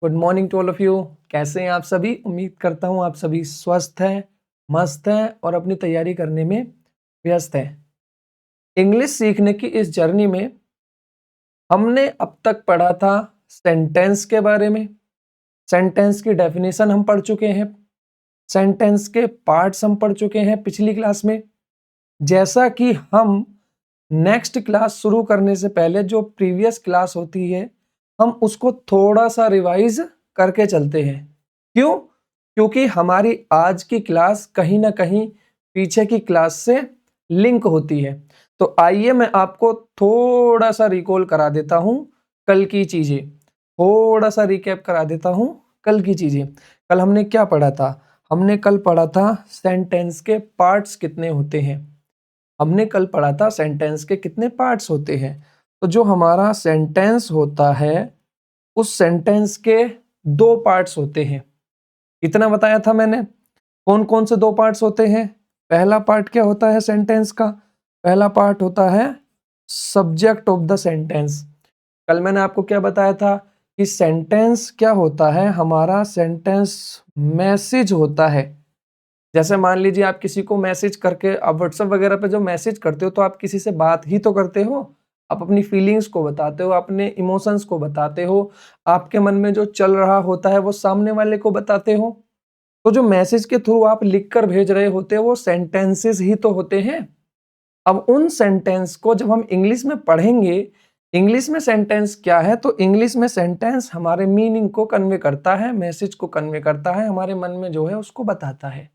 Good morning to all of you. कैसे हैं आप सभी? उम्मीद करता हूँ आप सभी स्वस्थ हैं, मस्त हैं और अपनी तैयारी करने में व्यस्त हैं। इंग्लिश सीखने की इस जर्नी में हमने अब तक पढ़ा था सेंटेंस के बारे में। सेंटेंस की डेफिनेशन हम पढ़ चुके हैं, सेंटेंस के पार्ट्स हम पढ़ चुके हैं पिछली क्लास में। जैसा कि हम नेक्स्ट क्लास शुरू करने से पहले जो प्रीवियस क्लास होती है हम उसको थोड़ा सा रिवाइज करके चलते हैं। क्यों? क्योंकि हमारी आज की क्लास कहीं ना कहीं पीछे की क्लास से लिंक होती है। तो आइए मैं आपको थोड़ा सा रिकॉल करा देता हूं कल की चीजें, थोड़ा सा रिकैप करा देता हूं कल की चीजें। कल हमने क्या पढ़ा था? हमने कल पढ़ा था सेंटेंस के पार्ट्स कितने होते हैं। हमने कल पढ़ा था सेंटेंस के कितने पार्ट्स होते हैं। तो जो हमारा सेंटेंस होता है उस सेंटेंस के दो पार्ट्स होते हैं। इतना बताया था मैंने। कौन कौन से दो पार्ट्स होते हैं? पहला पार्ट क्या होता है सेंटेंस का? पहला पार्ट होता है सब्जेक्ट ऑफ द सेंटेंस। कल मैंने आपको क्या बताया था कि सेंटेंस क्या होता है? हमारा सेंटेंस मैसेज होता है। जैसे मान लीजिए आप किसी को मैसेज करके, आप व्हाट्सएप वगैरह पे जो मैसेज करते हो तो आप किसी से बात ही तो करते हो। आप अपनी फीलिंग्स को बताते हो, अपने इमोशंस को बताते हो, आपके मन में जो चल रहा होता है वो सामने वाले को बताते हो। तो जो मैसेज के थ्रू आप लिख कर भेज रहे होते हो वो सेंटेंसेस ही तो होते हैं। अब उन सेंटेंस को जब हम इंग्लिश में पढ़ेंगे, इंग्लिश में सेंटेंस क्या है? तो इंग्लिश में सेंटेंस हमारे मीनिंग को कन्वे करता है, मैसेज को कन्वे करता है, हमारे मन में जो है उसको बताता है।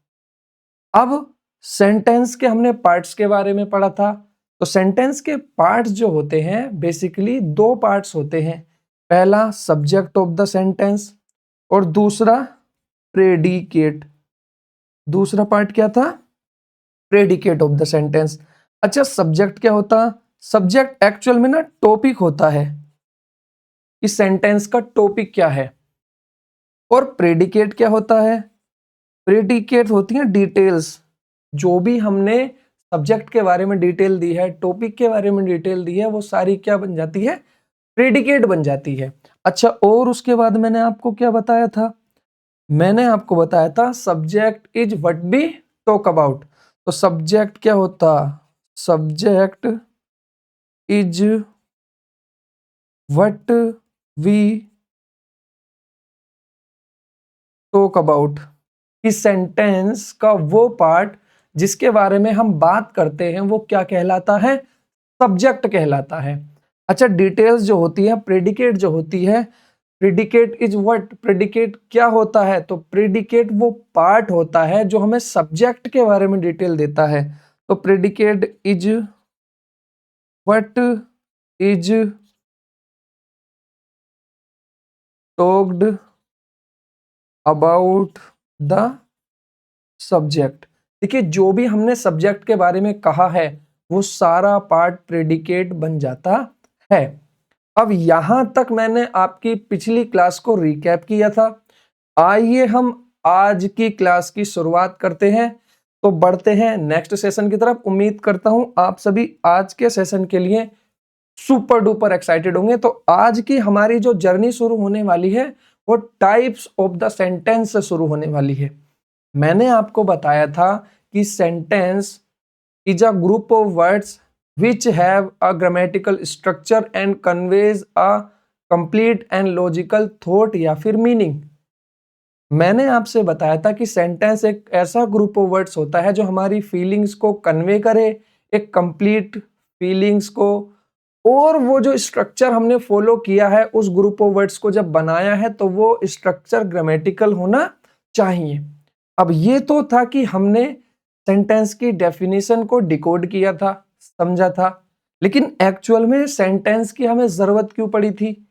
अब सेंटेंस के हमने पार्ट्स के बारे में पढ़ा था। तो सेंटेंस के पार्ट्स जो होते हैं बेसिकली दो पार्ट्स होते हैं। पहला सब्जेक्ट ऑफ द सेंटेंस और दूसरा प्रेडिकेट। दूसरा पार्ट क्या था? Predicate of the sentence. अच्छा, सब्जेक्ट क्या होता? सब्जेक्ट एक्चुअल में ना टॉपिक होता है। इस सेंटेंस का टॉपिक क्या है? और प्रेडिकेट क्या होता है? प्रेडिकेट होती है डिटेल्स। जो भी हमने सब्जेक्ट के बारे में डिटेल दी है, टॉपिक के बारे में डिटेल दी है, वो सारी क्या बन जाती है? प्रेडिकेट बन जाती है। अच्छा, और उसके बाद मैंने आपको क्या बताया था? मैंने आपको बताया था subject is what we talk about. तो सब्जेक्ट क्या होता? Subject is what we talk about. इस सेंटेंस का वो पार्ट जिसके बारे में हम बात करते हैं वो क्या कहलाता है? सब्जेक्ट कहलाता है। अच्छा, डिटेल्स जो होती है, प्रेडिकेट जो होती है, प्रेडिकेट इज व्हाट, प्रेडिकेट क्या होता है? तो प्रेडिकेट वो पार्ट होता है जो हमें सब्जेक्ट के बारे में डिटेल देता है। तो predicate is what is talked about the subject. देखिए, जो भी हमने सब्जेक्ट के बारे में कहा है वो सारा पार्ट प्रेडिकेट बन जाता है। अब यहां तक मैंने आपकी पिछली क्लास को रिकैप किया था। आइए हम आज की क्लास की शुरुआत करते हैं। तो बढ़ते हैं नेक्स्ट सेशन की तरफ। उम्मीद करता हूं आप सभी आज के सेशन के लिए सुपर डुपर एक्साइटेड होंगे। तो आज की हमारी जो जर्नी शुरू होने वाली है वो टाइप्स ऑफ द सेंटेंस से शुरू होने वाली है। मैंने आपको बताया था कि sentence is a group of words which have a grammatical structure and conveys a complete and logical thought या फिर मीनिंग। मैंने आपसे बताया था कि सेंटेंस एक ऐसा ग्रुप ऑफ वर्ड्स होता है जो हमारी फीलिंग्स को कन्वे करे, एक कंप्लीट फीलिंग्स को, और वो जो स्ट्रक्चर हमने फॉलो किया है उस ग्रुप ऑफ वर्ड्स को जब बनाया है तो वो स्ट्रक्चर ग्रामेटिकल होना चाहिए। अब ये तो था कि हमने सेंटेंस की डेफिनेशन को डिकोड किया था, समझा था, लेकिन एक्चुअल में सेंटेंस की हमें जरूरत क्यों पड़ी थी?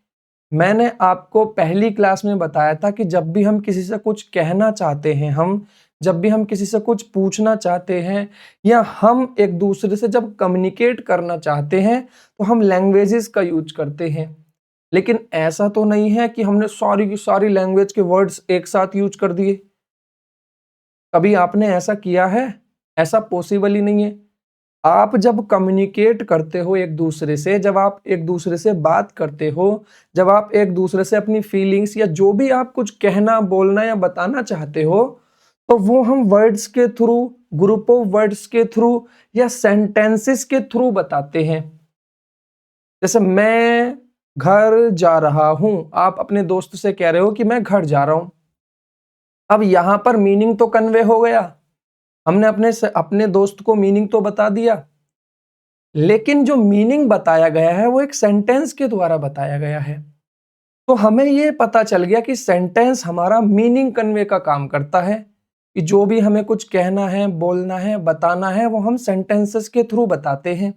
मैंने आपको पहली क्लास में बताया था कि जब भी हम किसी से कुछ कहना चाहते हैं, हम जब भी हम किसी से कुछ पूछना चाहते हैं या हम एक दूसरे से जब कम्युनिकेट करना चाहते हैं तो हम लैंग्वेजेस का यूज करते हैं। लेकिन ऐसा तो नहीं है कि हमने सारी की सारी लैंग्वेज के वर्ड्स एक साथ यूज कर दिए। कभी आपने ऐसा किया है? ऐसा पॉसिबल ही नहीं है। आप जब कम्युनिकेट करते हो एक दूसरे से, जब आप एक दूसरे से बात करते हो, जब आप एक दूसरे से अपनी फीलिंग्स या जो भी आप कुछ कहना, बोलना या बताना चाहते हो, तो वो हम वर्ड्स के थ्रू, ग्रुप ऑफ वर्ड्स के थ्रू या सेंटेंसेस के थ्रू बताते हैं। जैसे मैं घर जा रहा हूं, आप अपने दोस्त से कह रहे हो कि मैं घर जा रहा हूं। अब यहां पर मीनिंग तो कन्वे हो गया, हमने अपने दोस्त को मीनिंग तो बता दिया, लेकिन जो मीनिंग बताया गया है वो एक सेंटेंस के द्वारा बताया गया है। तो हमें ये पता चल गया कि सेंटेंस हमारा मीनिंग कन्वे का काम करता है, कि जो भी हमें कुछ कहना है, बोलना है, बताना है, वो हम सेंटेंसेस के थ्रू बताते हैं।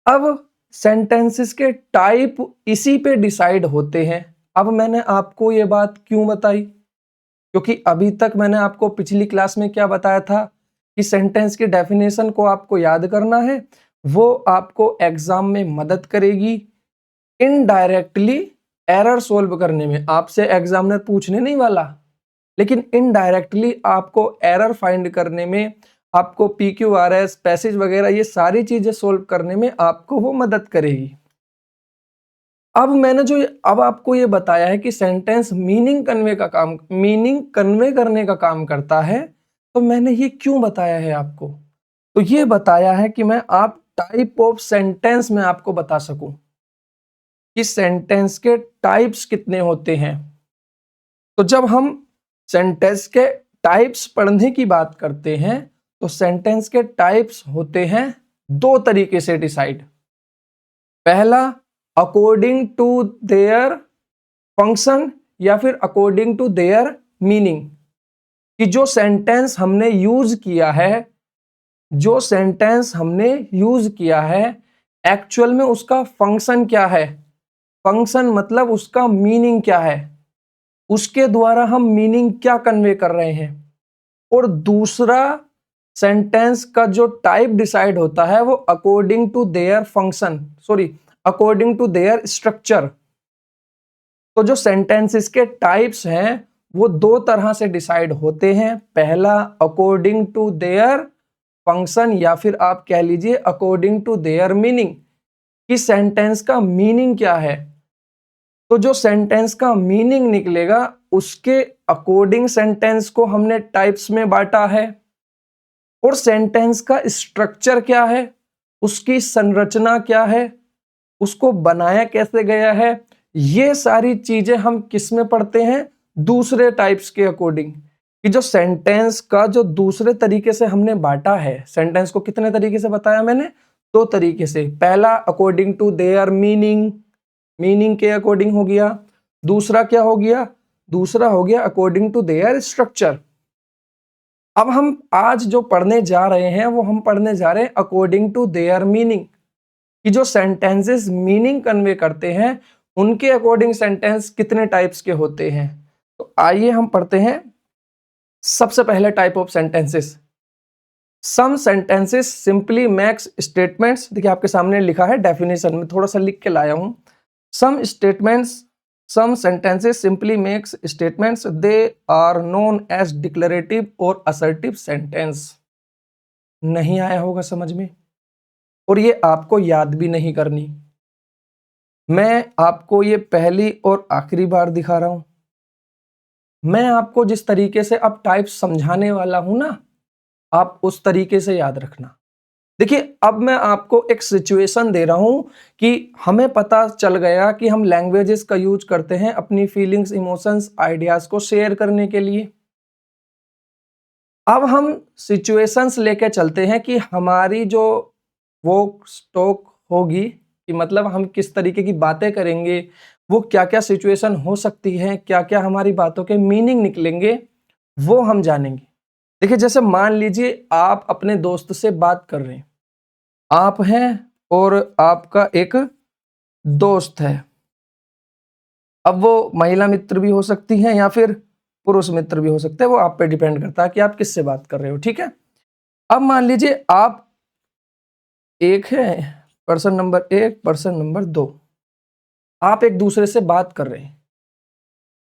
अब सेंटेंसेस के टाइप इसी पे डिसाइड होते हैं। अब मैंने आपको ये बात क्यों बताई? क्योंकि अभी तक मैंने आपको पिछली क्लास में क्या बताया था कि सेंटेंस की डेफिनेशन को आपको याद करना है, वो आपको एग्जाम में मदद करेगी इनडायरेक्टली एरर सोल्व करने में। आपसे एग्जामिनर पूछने नहीं वाला, लेकिन इनडायरेक्टली आपको एरर फाइंड करने में, आपको PQRS, पैसेज वगैरह ये सारी चीजें सोल्व करने में आपको वो मदद करेगी। अब आपको ये बताया है कि सेंटेंस मीनिंग कन्वे करने का काम करता है, तो मैंने ये क्यों बताया है आपको? तो ये बताया है कि मैं आप टाइप ऑफ सेंटेंस में आपको बता सकूं कि सेंटेंस के टाइप्स कितने होते हैं। तो जब हम सेंटेंस के टाइप्स पढ़ने की बात करते हैं, तो सेंटेंस के टाइप्स होते हैं दो तरीके से डिसाइड। पहला, अकॉर्डिंग टू देयर फंक्शन या फिर अकॉर्डिंग टू देयर मीनिंग, कि जो सेंटेंस हमने यूज किया है एक्चुअल में उसका फंक्शन क्या है। फंक्शन मतलब उसका मीनिंग क्या है, उसके द्वारा हम मीनिंग क्या कन्वे कर रहे हैं। और दूसरा, सेंटेंस का जो टाइप डिसाइड होता है वो अकॉर्डिंग टू देयर स्ट्रक्चर। तो जो सेंटेंसेस के टाइप्स हैं वो दो तरह से डिसाइड होते हैं। पहला, अकॉर्डिंग टू देयर फंक्शन, या फिर आप कह लीजिए अकॉर्डिंग टू देयर मीनिंग, कि सेंटेंस का मीनिंग क्या है। तो जो सेंटेंस का मीनिंग निकलेगा उसके अकॉर्डिंग सेंटेंस को हमने टाइप्स में बांटा है। और सेंटेंस का स्ट्रक्चर क्या है, उसकी संरचना क्या है, उसको बनाया कैसे गया है, ये सारी चीजें हम किस में पढ़ते हैं? दूसरे टाइप्स के अकॉर्डिंग। कि जो सेंटेंस का जो दूसरे तरीके से हमने बांटा है, सेंटेंस को कितने तरीके से बताया मैंने? दो तरीके से। पहला, अकॉर्डिंग टू देयर मीनिंग के अकॉर्डिंग हो गया। दूसरा क्या हो गया? दूसरा हो गया अकॉर्डिंग टू देयर स्ट्रक्चर। अब हम आज जो पढ़ने जा रहे हैं वो हम पढ़ने जा रहे हैं अकॉर्डिंग टू देयर मीनिंग, कि जो सेंटेंसेस मीनिंग कन्वे करते हैं उनके अकॉर्डिंग सेंटेंस कितने टाइप्स के होते हैं। तो आइए हम पढ़ते हैं सबसे पहले type of sentences. Some sentences simply makes statements, देखिए आपके सामने लिखा है डेफिनेशन में, थोड़ा सा लिख के लाया हूं। Some sentences simply makes statements. They are known as declarative or assertive sentence. नहीं आया होगा समझ में, और ये आपको याद भी नहीं करनी। मैं आपको ये पहली और आखिरी बार दिखा रहा हूं। मैं आपको जिस तरीके से अब टाइप समझाने वाला हूं ना, आप उस तरीके से याद रखना। देखिए, अब मैं आपको एक सिचुएशन दे रहा हूं कि हमें पता चल गया कि हम लैंग्वेजेस का यूज करते हैं अपनी फीलिंग्स, इमोशंस, आइडियाज को शेयर करने के लिए। अब हम सिचुएशंस लेके चलते हैं कि हमारी जो वो स्टॉक होगी, कि मतलब हम किस तरीके की बातें करेंगे, वो क्या क्या सिचुएशन हो सकती है, क्या क्या हमारी बातों के मीनिंग निकलेंगे, वो हम जानेंगे। देखिए, जैसे मान लीजिए आप अपने दोस्त से बात कर रहे हैं, आप हैं और आपका एक दोस्त है। अब वो महिला मित्र भी हो सकती है या फिर पुरुष मित्र भी हो सकते हैं, वो आप पे डिपेंड करता है कि आप किससे बात कर रहे हो, ठीक है। अब मान लीजिए आप एक है, पर्सन नंबर 1, पर्सन नंबर 2, आप एक दूसरे से बात कर रहे हैं।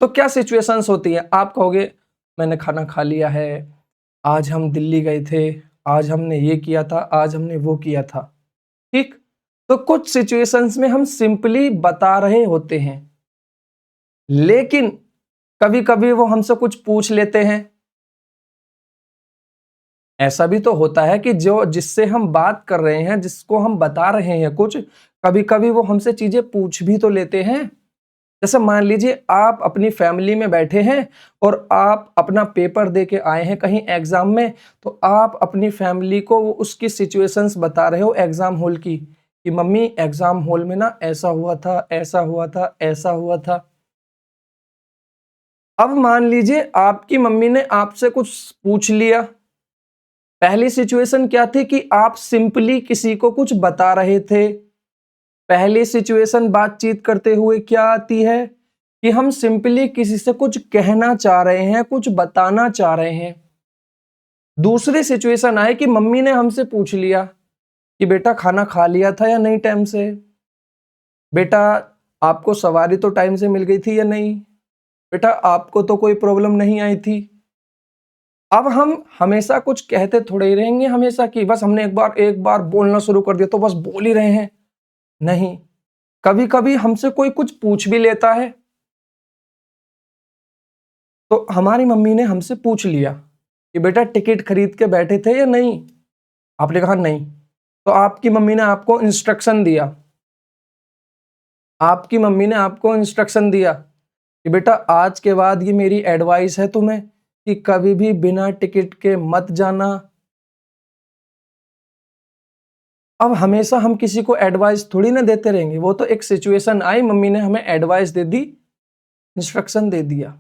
तो क्या सिचुएशंस होती है? आप कहोगे मैंने खाना खा लिया है, आज हम दिल्ली गए थे, आज हमने ये किया था, आज हमने वो किया था। ठीक, तो कुछ सिचुएशंस में हम सिंपली बता रहे होते हैं, लेकिन कभी कभी वो हमसे कुछ पूछ लेते हैं। ऐसा भी तो होता है कि जो जिससे हम बात कर रहे हैं, जिसको हम बता रहे हैं कुछ, कभी कभी वो हमसे चीजें पूछ भी तो लेते हैं। जैसे मान लीजिए आप अपनी फैमिली में बैठे हैं और आप अपना पेपर दे के आए हैं कहीं एग्जाम में, तो आप अपनी फैमिली को उसकी सिचुएशंस बता रहे हो एग्जाम हॉल की, कि मम्मी एग्जाम हॉल में ना ऐसा हुआ था, ऐसा हुआ था, ऐसा हुआ था। अब मान लीजिए आपकी मम्मी ने आपसे कुछ पूछ लिया। पहली सिचुएशन क्या थी कि आप सिंपली किसी को कुछ बता रहे थे। पहली सिचुएशन बातचीत करते हुए क्या आती है कि हम सिंपली किसी से कुछ कहना चाह रहे हैं, कुछ बताना चाह रहे हैं। दूसरी सिचुएशन आए कि मम्मी ने हमसे पूछ लिया कि बेटा खाना खा लिया था या नहीं टाइम से, बेटा आपको सवारी तो टाइम से मिल गई थी या नहीं, बेटा आपको तो कोई प्रॉब्लम नहीं आई थी। अब हम हमेशा कुछ कहते थोड़े ही रहेंगे हमेशा कि बस हमने एक बार बोलना शुरू कर दिया तो बस बोल ही रहे हैं। नहीं, कभी कभी हमसे कोई कुछ पूछ भी लेता है। तो हमारी मम्मी ने हमसे पूछ लिया कि बेटा टिकट खरीद के बैठे थे या नहीं, आपने कहा नहीं। तो आपकी मम्मी ने आपको इंस्ट्रक्शन दिया, आपकी मम्मी ने आपको इंस्ट्रक्शन दिया कि बेटा आज के बाद ये मेरी एडवाइस है तुम्हें कि कभी भी बिना टिकट के मत जाना। अब हमेशा हम किसी को एडवाइस थोड़ी ना देते रहेंगे, वो तो एक सिचुएशन आई, मम्मी ने हमें एडवाइस दे दी, इंस्ट्रक्शन दे दिया।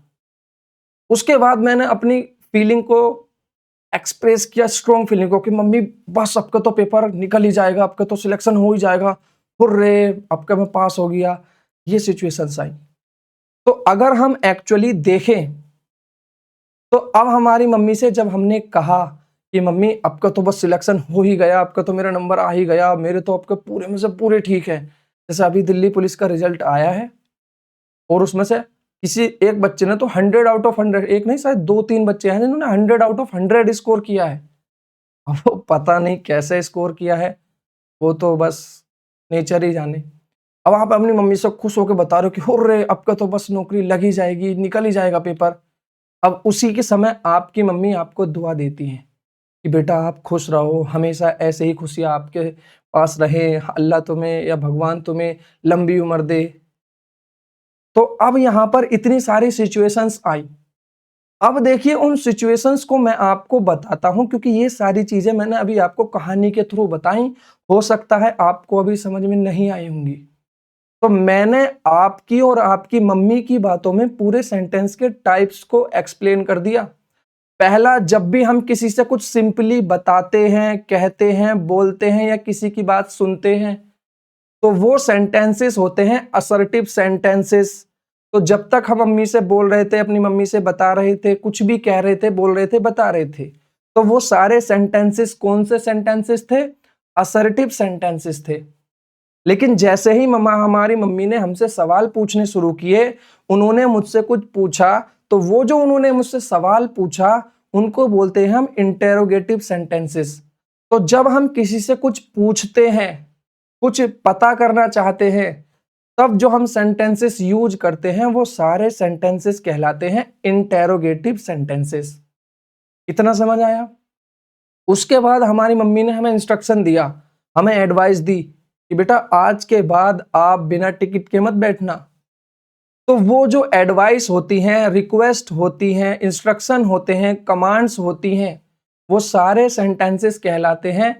उसके बाद मैंने अपनी फीलिंग को एक्सप्रेस किया, स्ट्रॉन्ग फीलिंग को, कि मम्मी बस आपका तो पेपर निकल ही जाएगा, आपका तो सिलेक्शन हो ही जाएगा, हुर्रे आपका मैं पास हो गया। ये सिचुएशंस आई। तो अगर हम एक्चुअली देखें तो अब हमारी मम्मी से जब हमने कहा कि मम्मी आपका तो बस सिलेक्शन हो ही गया, आपका तो मेरा नंबर आ ही गया, मेरे तो आपके पूरे में से पूरे ठीक है। जैसे अभी दिल्ली पुलिस का रिजल्ट आया है और उसमें से किसी एक बच्चे ने तो 100 आउट ऑफ 100, एक नहीं शायद 2-3 बच्चे हैं जिन्होंने 100 आउट ऑफ 100 स्कोर किया है। अब वो पता नहीं कैसे स्कोर किया है, वो तो बस नेचर ही जाने। अब आप अपनी मम्मी से खुश होकर बता रहे हो कि हुर्रे आपका तो बस नौकरी लग ही जाएगी, निकल ही जाएगा पेपर। अब उसी के समय आपकी मम्मी आपको दुआ देती है कि बेटा आप खुश रहो, हमेशा ऐसे ही खुशियां आपके पास रहे, अल्लाह तुम्हें या भगवान तुम्हें लंबी उम्र दे। तो अब यहाँ पर इतनी सारी सिचुएशंस आई। अब देखिए उन सिचुएशंस को मैं आपको बताता हूं, क्योंकि ये सारी चीजें मैंने अभी आपको कहानी के थ्रू बताई, हो सकता है आपको अभी समझ में नहीं आई होंगी। तो मैंने आपकी और आपकी मम्मी की बातों में पूरे सेंटेंस के टाइप्स को एक्सप्लेन कर दिया। पहला, जब भी हम किसी से कुछ सिंपली बताते हैं, कहते हैं, बोलते हैं या किसी की बात सुनते हैं, तो वो सेंटेंसेस होते हैं असर्टिव सेंटेंसेस। तो जब तक हम मम्मी से बोल रहे थे, अपनी मम्मी से बता रहे थे, कुछ भी कह रहे थे, बोल रहे थे, बता रहे थे, तो वो सारे सेंटेंसेस कौन से सेंटेंसेस थे? असर्टिव सेंटेंसेस थे। लेकिन जैसे ही हमारी मम्मी ने हमसे सवाल पूछने शुरू किए, उन्होंने मुझसे कुछ पूछा, तो वो जो उन्होंने मुझसे सवाल पूछा उनको बोलते हैं हम इंटेरोगेटिव सेंटेंसेस। तो जब हम किसी से कुछ पूछते हैं, कुछ पता करना चाहते हैं, तब जो हम सेंटेंसेस यूज करते हैं वो सारे सेंटेंसेस कहलाते हैं इंटेरोगेटिव सेंटेंसेस। इतना समझ आया? उसके बाद हमारी मम्मी ने हमें इंस्ट्रक्शन दिया, हमें एडवाइस दी कि बेटा आज के बाद आप बिना टिकट के मत बैठना। तो वो जो एडवाइस होती हैं, रिक्वेस्ट होती हैं, इंस्ट्रक्शन होते हैं, कमांड्स होती हैं, वो सारे सेंटेंसेस कहलाते हैं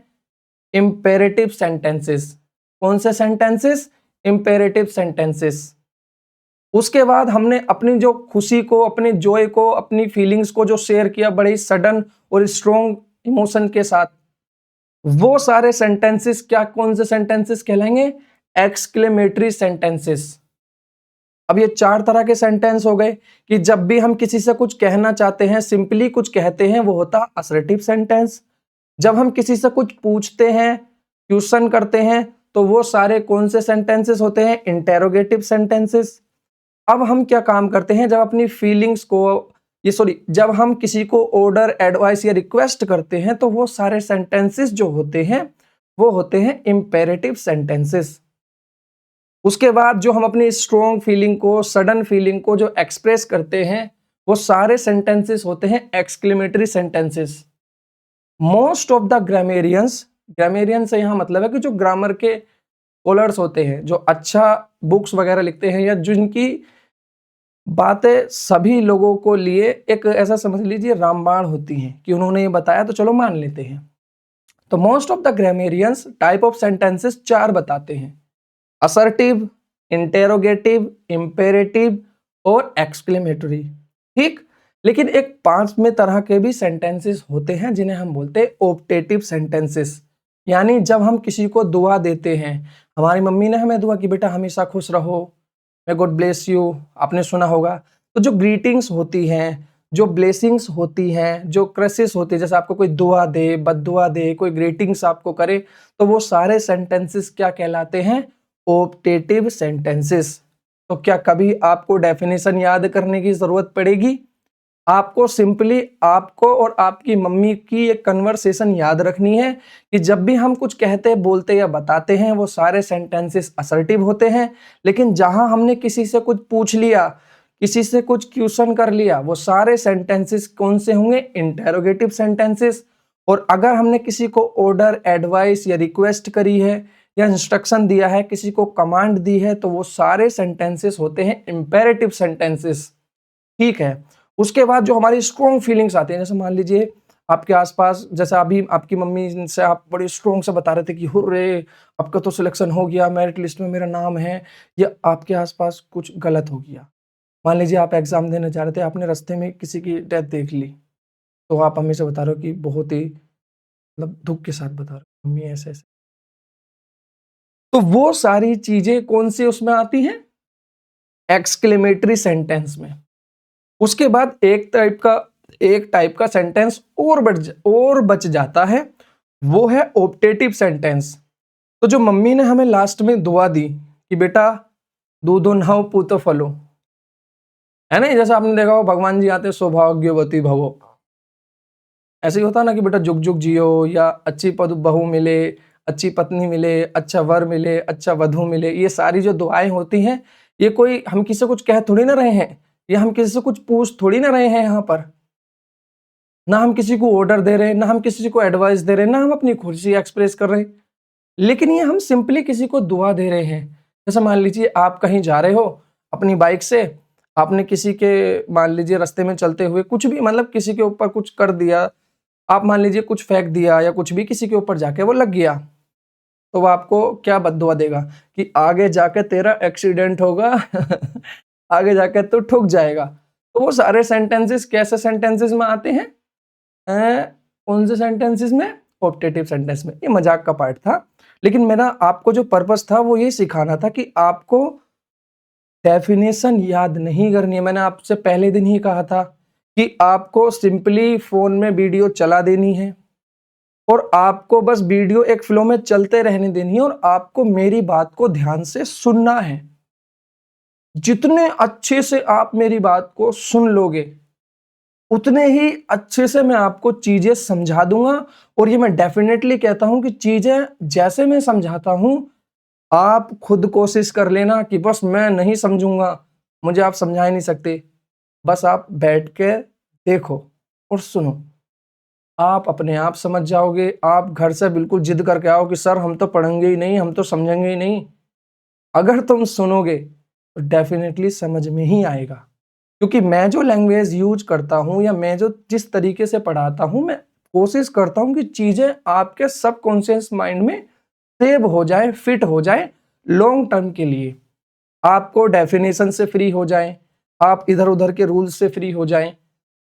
इंपेरेटिव सेंटेंसेस। कौन से सेंटेंसेस? Imperative sentences. उसके बाद हमने अपनी जो खुशी को, अपने जॉय को, अपनी फीलिंग्स को जो शेयर किया बड़े सडन और स्ट्रॉन्ग इमोशन के साथ, वो सारे सेंटेंसेस क्या, कौन से सेंटेंसेस कहलाएंगे? Exclamatory sentences. अब ये 4 तरह के सेंटेंस हो गए कि जब भी हम किसी से कुछ कहना चाहते हैं, सिंपली कुछ कहते हैं, वो होता असर्टिव सेंटेंस। जब हम किसी से कुछ पूछते हैं, क्वेश्चन करते हैं, तो वो सारे कौन से सेंटेंसेस होते हैं? Interrogative sentences. अब हम क्या काम करते हैं, जब अपनी फीलिंग्स को, जब हम किसी को ऑर्डर, एडवाइस या रिक्वेस्ट करते हैं तो वो सारे सेंटेंसेस जो होते हैं वो होते हैं इंपेरेटिव सेंटेंसेस। उसके बाद जो हम अपनी स्ट्रॉन्ग फीलिंग को, सडन फीलिंग को जो एक्सप्रेस करते हैं वो सारे सेंटेंसेस होते हैं exclamatory sentences. Most of the grammarians, grammarian से यहाँ मतलब है कि जो ग्रामर के स्कॉलर्स होते हैं, जो अच्छा बुक्स वगैरह लिखते हैं या जिनकी बातें सभी लोगों को लिए एक ऐसा समझ लीजिए रामबाण होती हैं कि उन्होंने ये बताया तो चलो मान लेते हैं। तो most of the grammarians type of sentences 4 बताते हैं: असर्टिव, इंटेरोगेटिव, इंपेरेटिव और एक्सक्लेमेटरी। ठीक, लेकिन एक 5वें तरह के भी सेंटेंसेस होते हैं जिन्हें हम बोलते हैं ऑप्टेटिव सेंटेंसेस। यानी जब हम किसी को दुआ देते हैं, हमारी मम्मी ने हमें दुआ की बेटा हमेशा खुश रहो, मे गॉड ब्लेस यू, आपने सुना होगा। तो जो ग्रीटिंग्स होती हैं, जो ब्लेसिंग्स होती हैं, जो क्रसेस होती है, जैसे आपको कोई दुआ दे, बद्दुआ दे, कोई ग्रीटिंग्स आपको करे, तो वो सारे सेंटेंसेस क्या कहलाते हैं? Optative sentences. तो क्या कभी आपको डेफिनेशन याद करने की जरूरत पड़ेगी? आपको सिंपली आपको और आपकी मम्मी की एक कन्वर्सेशन याद रखनी है कि जब भी हम कुछ कहते, बोलते या बताते हैं वो सारे सेंटेंसेस असर्टिव होते हैं, लेकिन जहां हमने किसी से कुछ पूछ लिया, किसी से कुछ क्वेश्चन कर लिया, वो सारे सेंटेंसेस कौन से होंगे? Interrogative sentences. और अगर हमने किसी को ऑर्डर, एडवाइस या रिक्वेस्ट करी है या इंस्ट्रक्शन दिया है, किसी को कमांड दी है, तो वो सारे सेंटेंसेस होते हैं इंपेरेटिव सेंटेंसेस। ठीक है। उसके बाद जो हमारी स्ट्रॉन्ग फीलिंग्स आती हैं, जैसे मान लीजिए आपके आसपास, जैसे अभी आपकी मम्मी से आप बड़ी स्ट्रॉन्ग से बता रहे थे कि हुर्रे आपका तो सिलेक्शन हो गया, मेरिट लिस्ट में मेरा नाम है, या आपके आसपास कुछ गलत हो गया। मान लीजिए आप एग्जाम देने जा रहे थे, आपने रास्ते में किसी की डेथ देख ली, तो आप मम्मी से बता रहे हो कि बहुत ही मतलब दुख के साथ बता रहे हो, मम्मी ऐसे ऐसे। तो वो सारी चीजें कौन सी उसमें आती हैं? एक्सक्लेमेटरी सेंटेंस में। उसके बाद एक टाइप का सेंटेंस और बच जाता है, वो है ऑप्टेटिव सेंटेंस। तो जो मम्मी ने हमें लास्ट में दुआ दी कि बेटा दूधो नहाओ पूतो फलो, है ना, जैसा आपने देखा हो भगवान जी आते सौभाग्यवती भवो, ऐसे ही होता ना कि बेटा जुग जुग जियो, या अच्छी बहू मिले, अच्छी पत्नी मिले, अच्छा वर मिले, अच्छा वधू मिले। ये सारी जो दुआएं होती हैं, ये कोई हम किसी से कुछ कह थोड़ी ना रहे हैं, या हम किसी से कुछ पूछ थोड़ी ना रहे हैं। यहाँ पर ना हम किसी को ऑर्डर दे रहे हैं, ना हम किसी को एडवाइस दे रहे हैं, ना हम अपनी खुशी एक्सप्रेस कर रहे हैं, लेकिन ये हम सिंपली किसी को दुआ दे रहे हैं। जैसे मान लीजिए आप कहीं जा रहे हो अपनी बाइक से, आपने किसी के, मान लीजिए रास्ते में चलते हुए कुछ भी, मतलब किसी के ऊपर कुछ कर दिया, आप मान लीजिए कुछ फेंक दिया या कुछ भी किसी के ऊपर जाके वो लग गया, तो वो आपको क्या बद्दुआ देगा कि आगे जाके तेरा एक्सीडेंट होगा आगे जाके तू ठुक जाएगा। तो वो सारे सेंटेंसेस कैसे सेंटेंसेस में आते हैं? कौन से सेंटेंसेस में? ऑप्टेटिव सेंटेंस में। ये मजाक का पार्ट था, लेकिन मेरा आपको जो पर्पस था वो ये सिखाना था कि आपको डेफिनेशन याद नहीं करनी है। मैंने आपसे पहले दिन ही कहा था कि आपको सिंपली फोन में वीडियो चला देनी है और आपको बस वीडियो एक फ्लो में चलते रहने देनी है और आपको मेरी बात को ध्यान से सुनना है। जितने अच्छे से आप मेरी बात को सुन लोगे, उतने ही अच्छे से मैं आपको चीजें समझा दूंगा। और ये मैं डेफिनेटली कहता हूं कि चीजें जैसे मैं समझाता हूं, आप खुद कोशिश कर लेना कि बस मैं नहीं समझूंगा, मुझे आप समझा ही नहीं सकते, बस आप बैठ के देखो और सुनो, आप अपने आप समझ जाओगे। आप घर से बिल्कुल जिद करके आओ कि सर हम तो पढ़ेंगे ही नहीं, हम तो समझेंगे ही नहीं, अगर तुम सुनोगे तो डेफिनेटली समझ में ही आएगा। क्योंकि मैं जो लैंग्वेज यूज करता हूं या मैं जो जिस तरीके से पढ़ाता हूं, मैं कोशिश करता हूं कि चीजें आपके सबकॉन्शियस माइंड में सेव हो जाए, फिट हो जाए, लॉन्ग टर्म के लिए आपको डेफिनेशन से फ्री हो जाए, आप इधर उधर के रूल्स से फ्री हो जाएं।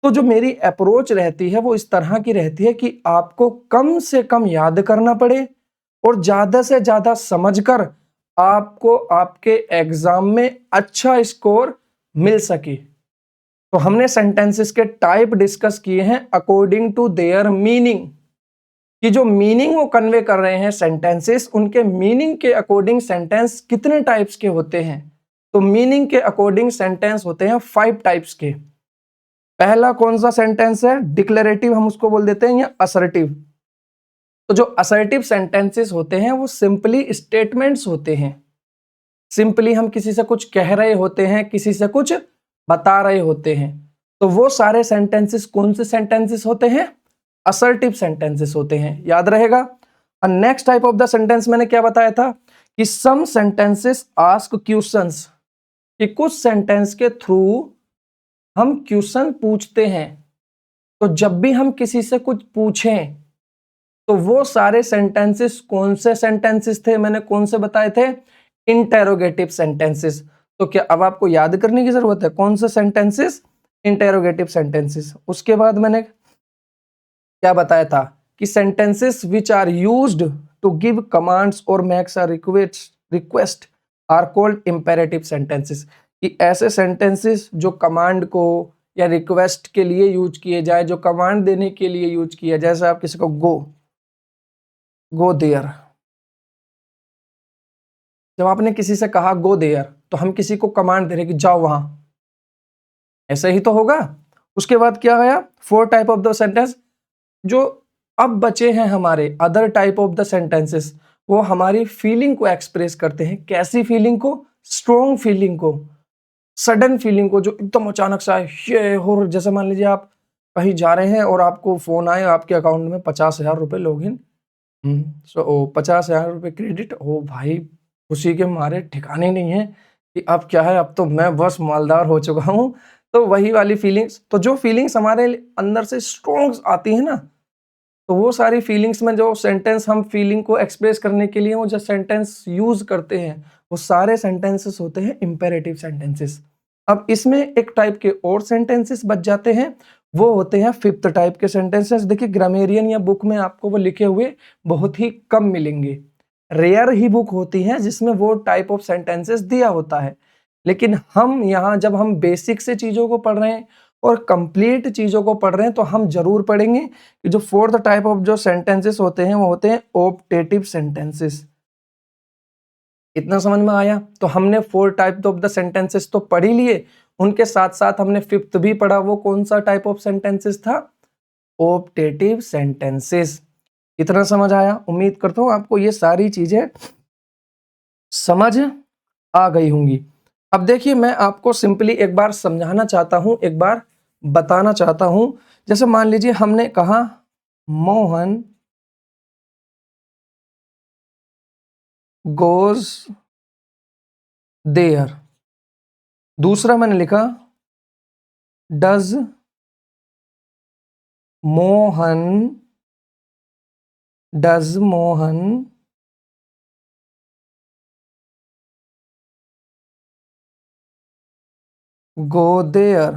तो जो मेरी अप्रोच रहती है वो इस तरह की रहती है कि आपको कम से कम याद करना पड़े और ज्यादा से ज्यादा समझकर आपको आपके एग्जाम में अच्छा स्कोर मिल सके। तो हमने सेंटेंसेस के टाइप डिस्कस किए हैं अकॉर्डिंग टू देयर मीनिंग, कि जो मीनिंग वो कन्वे कर रहे हैं सेंटेंसेस, उनके मीनिंग के अकॉर्डिंग सेंटेंस कितने टाइप्स के होते हैं। तो मीनिंग के अकॉर्डिंग सेंटेंस होते हैं 5 टाइप्स के। पहला कौन सा सेंटेंस है? डिक्लेरेटिव हम उसको बोल देते हैं, या असर्टिव। तो जो असर्टिव सेंटेंसेस होते हैं वो सिंपली स्टेटमेंट्स होते हैं। सिंपली हम किसी से कुछ कह रहे होते हैं, किसी से कुछ बता रहे होते हैं। तो वो सारे सेंटेंसेस कौन से सेंटेंसेस होते हैं? असर्टिव सेंटेंसेस होते हैं, याद रहेगा। Next type of the sentence मैंने क्या बताया था कि सम सेंटेंसेस आस्क क्वेश्चंस, कि कुछ सेंटेंस के थ्रू हम क्वेश्चन पूछते हैं। तो जब भी हम किसी से कुछ पूछें तो वो सारे सेंटेंसेस कौन से सेंटेंसेस थे? मैंने कौन से बताए थे? Interrogative sentences. तो क्या अब आपको याद करने की जरूरत है कौन से सेंटेंसेस? Interrogative sentences. उसके बाद मैंने क्या बताया था कि sentences which are used to give commands और makes a request are called imperative sentences, कि ऐसे सेंटेंसेस जो कमांड को या रिक्वेस्ट के लिए यूज किए जाए, जो कमांड देने के लिए यूज किया, जैसे आप किसी को गो देयर, जब आपने किसी से कहा गो देयर तो हम किसी को कमांड दे रहे कि जाओ वहां, ऐसे ही तो होगा। उसके बाद क्या आया? Four type of the sentence जो अब बचे हैं हमारे, other type of the sentences, वो हमारी फीलिंग को एक्सप्रेस करते हैं। कैसी फीलिंग को? स्ट्रॉन्ग फीलिंग को, सडन फीलिंग को, जो एकदम अचानक से आए ये हो। जैसे मान लीजिए आप कहीं जा रहे हैं और आपको फोन आए आपके अकाउंट में 50,000 रुपए लॉगिन, 50,000 रुपए क्रेडिट हो, भाई खुशी के मारे ठिकाने नहीं है कि अब क्या है, अब तो मैं बस मालदार हो चुका हूँ। तो वही वाली फीलिंग्स, तो जो फीलिंग्स हमारे अंदर से स्ट्रॉन्ग आती है ना, तो वो सारी फीलिंग्स में जो सेंटेंस हम फीलिंग को एक्सप्रेस करने के लिए वो जो सेंटेंस यूज करते हैं वो सारे सेंटेंसेस होते हैं इंपेरेटिव सेंटेंसेस। अब इसमें एक टाइप के और सेंटेंसेस बच जाते हैं, वो होते हैं फिफ्थ टाइप के सेंटेंसेस। देखिए ग्रामेरियन या बुक में आपको वो लिखे हुए बहुत ही कम मिलेंगे, रेयर ही बुक होती है जिसमें वो टाइप ऑफ सेंटेंसेस दिया होता है। लेकिन हम यहाँ जब हम बेसिक से चीजों को पढ़ रहे हैं और कंप्लीट चीजों को पढ़ रहे हैं तो हम जरूर पढ़ेंगे कि जो फोर्थ टाइप ऑफ जो सेंटेंसेस होते हैं वो होते हैं ऑप्टेटिव सेंटेंसेस। इतना समझ में आया? तो हमने four type of the sentences तो पढ़ ही लिए, उनके साथ साथ हमने फिफ्थ भी पढ़ा। वो कौन सा टाइप ऑफ सेंटेंसेस था? Optative sentences. इतना समझ आया? उम्मीद करता हूं आपको ये सारी चीजें समझ आ गई होंगी। अब देखिए मैं आपको सिंपली एक बार समझाना चाहता हूं, एक बार बताना चाहता हूं। जैसे मान लीजिए हमने कहा मोहन गोज देयर। दूसरा मैंने लिखा डज मोहन गो देयर।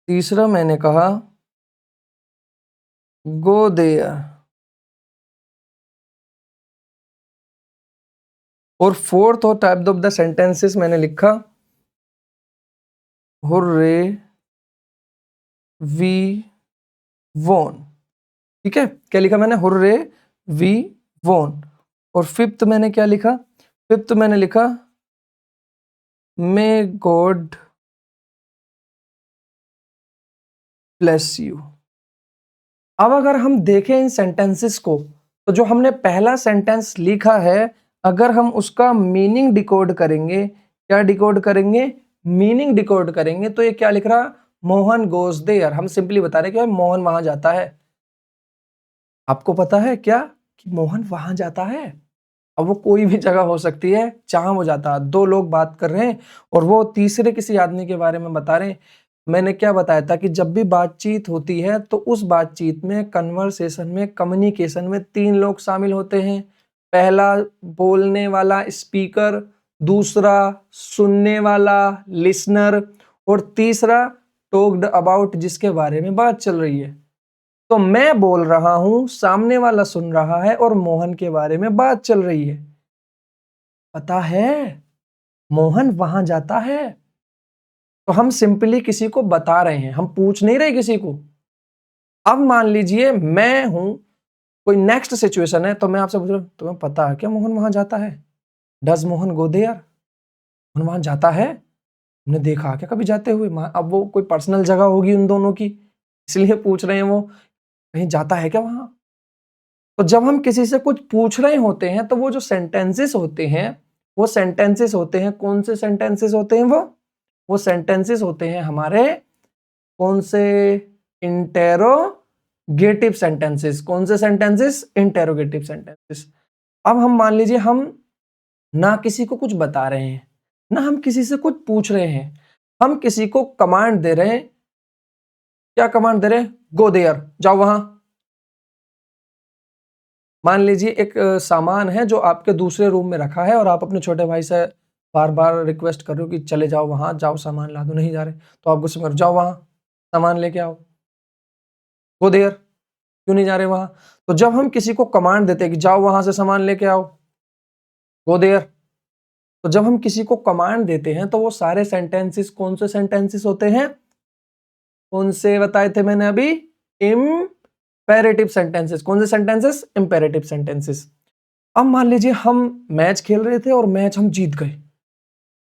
तीसरा मैंने कहा गो देयर। और फोर्थ और टाइप ऑफ द सेंटेंसेस मैंने लिखा हुर्रे वी वोन। ठीक है, क्या लिखा मैंने? हुर्रे वी वोन। और फिफ्थ मैंने क्या लिखा? फिफ्थ मैंने लिखा मे गॉड ब्लेस यू। अब अगर हम देखें इन सेंटेंसेस को, तो जो हमने पहला सेंटेंस लिखा है अगर हम उसका मीनिंग डिकोड करेंगे, क्या डिकोड करेंगे? मीनिंग डिकोड करेंगे, तो ये क्या लिख रहा? Mohan goes there. हम सिंपली बता रहे कि मोहन वहां जाता है। आपको पता है क्या कि मोहन वहां जाता है? अब वो कोई भी जगह हो सकती है जहां वो जाता है। दो लोग बात कर रहे हैं और वो तीसरे किसी आदमी के बारे में बता रहे हैं। मैंने क्या बताया था कि जब भी बातचीत होती है तो उस बातचीत में, कन्वर्सेशन में, कम्युनिकेशन में तीन लोग शामिल होते हैं। पहला बोलने वाला स्पीकर, दूसरा सुनने वाला लिसनर, और तीसरा टॉक्ड अबाउट जिसके बारे में बात चल रही है। तो मैं बोल रहा हूं, सामने वाला सुन रहा है और मोहन के बारे में बात चल रही है। पता है मोहन वहां जाता है। तो हम सिंपली किसी को बता रहे हैं, हम पूछ नहीं रहे किसी को। अब मान लीजिए मैं हूं, कोई नेक्स्ट सिचुएशन है, तो मैं आपसे पूछ रहा हूं तुम्हें पता है क्या मोहन वहां जाता है? Does Mohan go there? Mohan वहां जाता है? हमने देखा क्या कभी जाते हुए? अब वो कोई पर्सनल जगह होगी उन दोनों की, इसलिए पूछ रहे हैं वो, कहीं जाता है क्या वहाँ? तो जब हम किसी से कुछ पूछ रहे होते हैं तो वो जो सेंटेंसेस होते हैं, वो सेंटेंसेस होते हैं, कौन से सेंटेंसेस होते हैं वो? वो सेंटेंसेस होते हैं हमारे कौन से? Interrogative sentences. कौन से सेंटेंसेस? Interrogative sentences. अब हम मान लीजिए हम ना किसी को कुछ बता रहे हैं, ना हम किसी से कुछ पूछ रहे हैं, हम किसी को कमांड दे रहे हैं। क्या कमांड दे रहे हैं? गो देयर, जाओ वहां। मान लीजिए एक सामान है जो आपके दूसरे रूम में रखा है और आप अपने छोटे भाई से बार बार रिक्वेस्ट कर रहे हो कि चले जाओ वहां, जाओ सामान ला दो, नहीं जा रहे, तो आप गुस्से में जाओ वहां सामान लेके आओ, गो देयर। क्यों नहीं जा रहे वहां? तो जब हम किसी को कमांड देते हैं कि जाओ वहां से सामान लेके आओ, गो देयर, तो जब हम किसी को कमांड देते हैं तो वो सारे सेंटेंसेस कौन से सेंटेंसेस होते हैं? कौन से बताए थे मैंने अभी? Imperative sentences. कौन से सेंटेंसेस? Imperative sentences. अब मान लीजिए हम मैच खेल रहे थे और मैच हम जीत गए,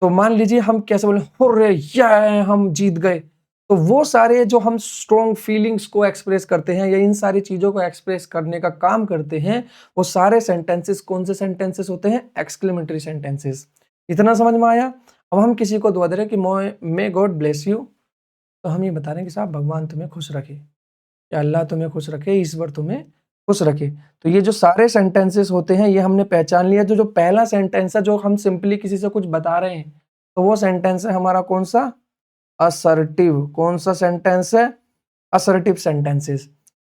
तो मान लीजिए हम कैसे बोले, हुर्रे ये हम जीत गए। तो वो सारे जो हम स्ट्रॉन्ग फीलिंग्स को एक्सप्रेस करते हैं या इन सारी चीजों को एक्सप्रेस करने का काम करते हैं, वो सारे सेंटेंसेस कौन से सेंटेंसेस होते हैं? Exclamatory sentences. इतना समझ में आया? अब हम किसी को दुआ दे रहे हैं कि मे गॉड ब्लेस यू, तो हम ये बता रहे हैं कि साहब भगवान तुम्हें खुश रखे, या अल्लाह तुम्हें खुश रखे, ईश्वर तुम्हें खुश रखे। तो ये जो सारे सेंटेंसेस होते हैं ये हमने पहचान लिया। जो पहला सेंटेंस है जो हम सिंपली किसी से कुछ बता रहे हैं, तो वो सेंटेंस है हमारा कौन सा? असर्टिव। कौन सा सेंटेंस है? Assertive sentences.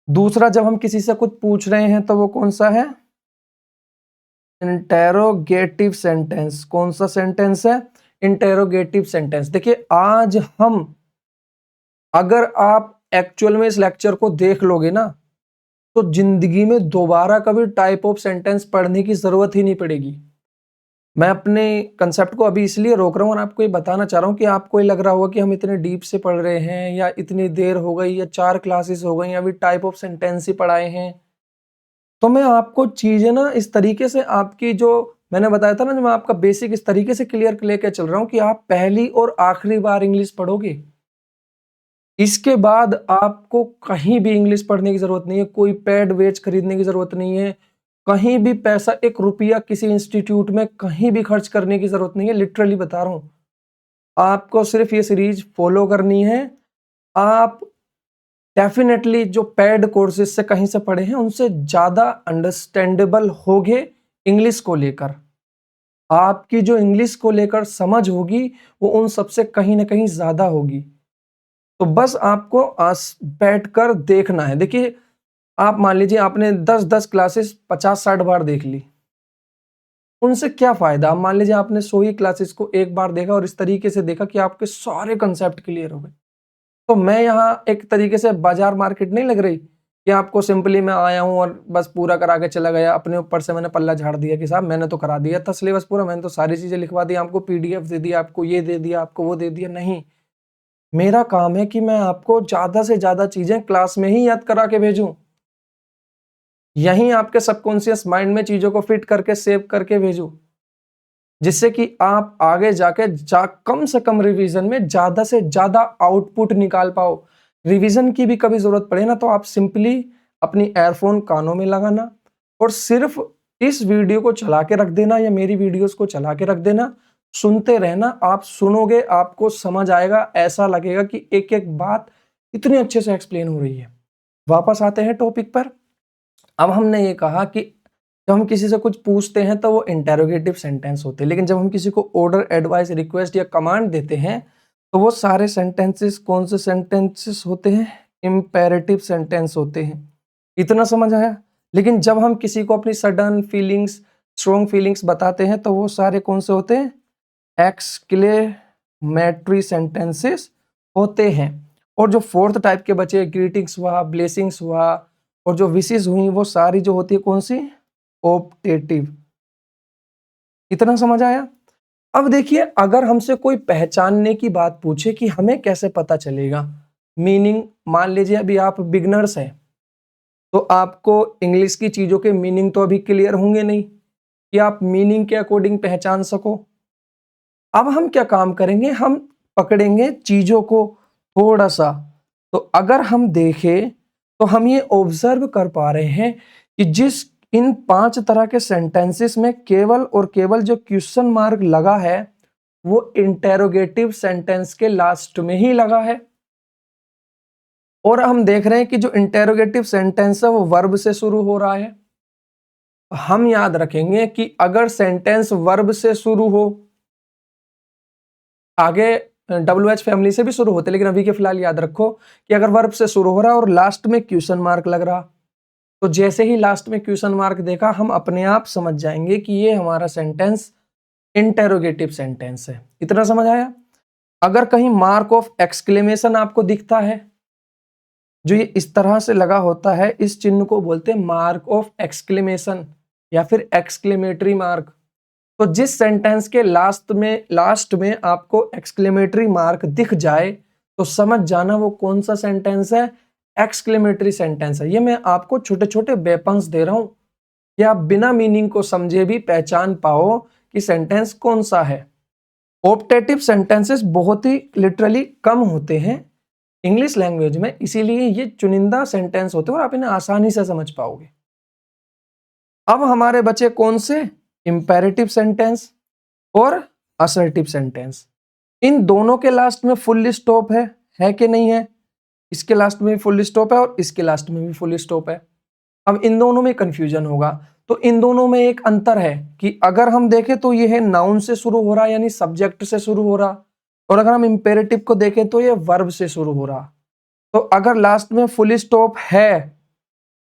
दूसरा जब हम किसी से कुछ पूछ रहे हैं तो वो कौन सा है? Interrogative sentence. कौन सा सेंटेंस है? Interrogative sentence. देखिए आज हम, अगर आप एक्चुअल में इस लेक्चर को देख लोगे ना, तो जिंदगी में दोबारा कभी टाइप ऑफ सेंटेंस पढ़ने की जरूरत ही नहीं पड़ेगी। मैं अपने कंसेप्ट को अभी इसलिए रोक रहा हूं और आपको ये बताना चाह रहा हूं कि आपको ये लग रहा होगा कि हम इतने डीप से पढ़ रहे हैं या इतनी देर हो गई या 4 क्लासेस हो गई, अभी टाइप ऑफ सेंटेंस ही पढ़ाए हैं। तो मैं आपको चीजें ना इस तरीके से, आपकी जो मैंने बताया था ना, जो मैं आपका बेसिक इस तरीके से क्लियर लेके चल रहा हूं कि आप पहली और आखिरी बार इंग्लिश पढ़ोगे। इसके बाद आपको कहीं भी इंग्लिश पढ़ने की जरूरत नहीं है, कोई पैड वेज खरीदने की जरूरत नहीं है, कहीं भी पैसा 1 रुपया किसी इंस्टीट्यूट में कहीं भी खर्च करने की जरूरत नहीं है। लिटरली बता रहा हूं, आपको सिर्फ ये सीरीज फॉलो करनी है। आप डेफिनेटली जो पेड कोर्सेज से कहीं से पढ़े हैं उनसे ज्यादा अंडरस्टैंडेबल होगे इंग्लिश को लेकर। आपकी जो इंग्लिश को लेकर समझ होगी वो उन सबसे कहीं ना कहीं ज्यादा होगी। तो बस आपको बैठकर देखना है। देखिए आप मान लीजिए आपने 10-10 क्लासेस 50-60 बार देख ली, उनसे क्या फायदा? आप मान लीजिए आपने 100 ही क्लासेस को एक बार देखा और इस तरीके से देखा कि आपके सारे कंसेप्ट क्लियर हो गए। तो मैं यहाँ एक तरीके से बाजार मार्केट नहीं लग रही कि आपको सिंपली मैं आया हूँ और बस पूरा करा के चला गया, अपने ऊपर से मैंने पल्ला झाड़ दिया कि साहब मैंने तो करा दिया था सिलेबस पूरा, मैंने तो सारी चीजें लिखवा दी, आपको पीडीएफ दे दिया, आपको ये दे दिया, आपको वो दे दिया। नहीं, मेरा काम है कि मैं आपको ज्यादा से ज्यादा चीजें क्लास में ही याद करा के भेजूं, यहीं आपके सबकॉन्शियस माइंड में चीजों को फिट करके सेव करके भेजूं, जिससे कि आप आगे जाके कम से कम रिवीजन में ज्यादा से ज्यादा आउटपुट निकाल पाओ। रिवीजन की भी कभी जरूरत पड़े ना तो आप सिंपली अपनी एयरफोन कानों में लगाना और सिर्फ इस वीडियो को चला के रख देना या मेरी वीडियोस को चला के रख देना, सुनते रहना। आप सुनोगे, आपको समझ आएगा, ऐसा लगेगा कि एक एक बात इतने अच्छे से एक्सप्लेन हो रही है। वापस आते हैं टॉपिक पर। अब हमने ये कहा कि जब हम किसी से कुछ पूछते हैं तो वो इंटेरोगेटिव सेंटेंस होते हैं, लेकिन जब हम किसी को ऑर्डर, एडवाइस, रिक्वेस्ट या कमांड देते हैं तो वो सारे सेंटेंसेस कौन से सेंटेंसेस होते हैं? इंपेरेटिव सेंटेंस होते हैं। इतना समझ आया? लेकिन जब हम किसी को अपनी सडन फीलिंग्स, स्ट्रॉन्ग फीलिंग्स बताते हैं तो वो सारे कौन से होते हैं? एक्सक्लेमेटरी सेंटेंसेस होते हैं। और जो फोर्थ टाइप के बचे, ग्रीटिंग्स हुआ, ब्लेसिंग्स हुआ और जो विशेष हुई, वो सारी जो होती है कौन सी? ऑप्टेटिव। इतना समझ आया? अब देखिए अगर हमसे कोई पहचानने की बात पूछे कि हमें कैसे पता चलेगा मीनिंग, मान लीजिए अभी आप बिगनर्स हैं तो आपको इंग्लिश की चीजों के मीनिंग तो अभी क्लियर होंगे नहीं कि आप मीनिंग के अकॉर्डिंग पहचान सको। अब हम क्या काम करेंगे, हम पकड़ेंगे चीजों को थोड़ा सा, तो अगर हम देखें तो हम ये ऑब्जर्व कर पा रहे हैं कि जिस इन 5 तरह के सेंटेंसेस में केवल और केवल जो क्वेश्चन मार्क लगा है वो इंटेरोगेटिव सेंटेंस के लास्ट में ही लगा है। और हम देख रहे हैं कि जो इंटेरोगेटिव सेंटेंस है वो वर्ब से शुरू हो रहा है। हम याद रखेंगे कि अगर सेंटेंस वर्ब से शुरू हो, आगे WH फैमिली से भी शुरू होते, लेकिन अभी के फिलहाल याद रखो कि अगर वर्ब से शुरू हो रहा और लास्ट में क्वेश्चन मार्क लग रहा, तो जैसे ही लास्ट में क्वेश्चन मार्क देखा हम अपने आप समझ जाएंगे कि ये हमारा सेंटेंस इंटेरोगेटिव सेंटेंस है। इतना समझ आया। अगर कहीं मार्क ऑफ एक्सक्लेमेशन आपको दिखता है, जो ये इस तरह से लगा होता है, इस चिन्ह को बोलते हैं मार्क ऑफ एक्सक्लेमेशन या फिर एक्सक्लेमेटरी मार्क। तो जिस सेंटेंस के लास्ट में आपको एक्सक्लेमेटरी मार्क दिख जाए तो समझ जाना वो कौन सा सेंटेंस है, एक्सक्लेमेटरी सेंटेंस है। ये मैं आपको छोटे छोटे वेपन्स दे रहा हूं कि आप बिना मीनिंग को समझे भी पहचान पाओ कि सेंटेंस कौन सा है। ऑप्टेटिव सेंटेंसेस बहुत ही लिटरली कम होते हैं इंग्लिश लैंग्वेज में, इसीलिए ये चुनिंदा सेंटेंस होते हैं और आप इन्हें आसानी से समझ पाओगे। अब हमारे बचे कौन से, इंपेरेटिव सेंटेंस और असर्टिव सेंटेंस। इन दोनों के लास्ट में फुल स्टॉप है कि नहीं है? इसके लास्ट में भी फुल स्टॉप है और इसके लास्ट में भी फुल स्टॉप है। अब इन दोनों में कंफ्यूजन होगा, तो इन दोनों में एक अंतर है कि अगर हम देखें तो ये है नाउन से शुरू हो रहा यानी सब्जेक्ट से शुरू हो रहा, और अगर हम इंपेरेटिव को देखें तो ये वर्ब से शुरू हो रहा। तो अगर लास्ट में फुल स्टॉप है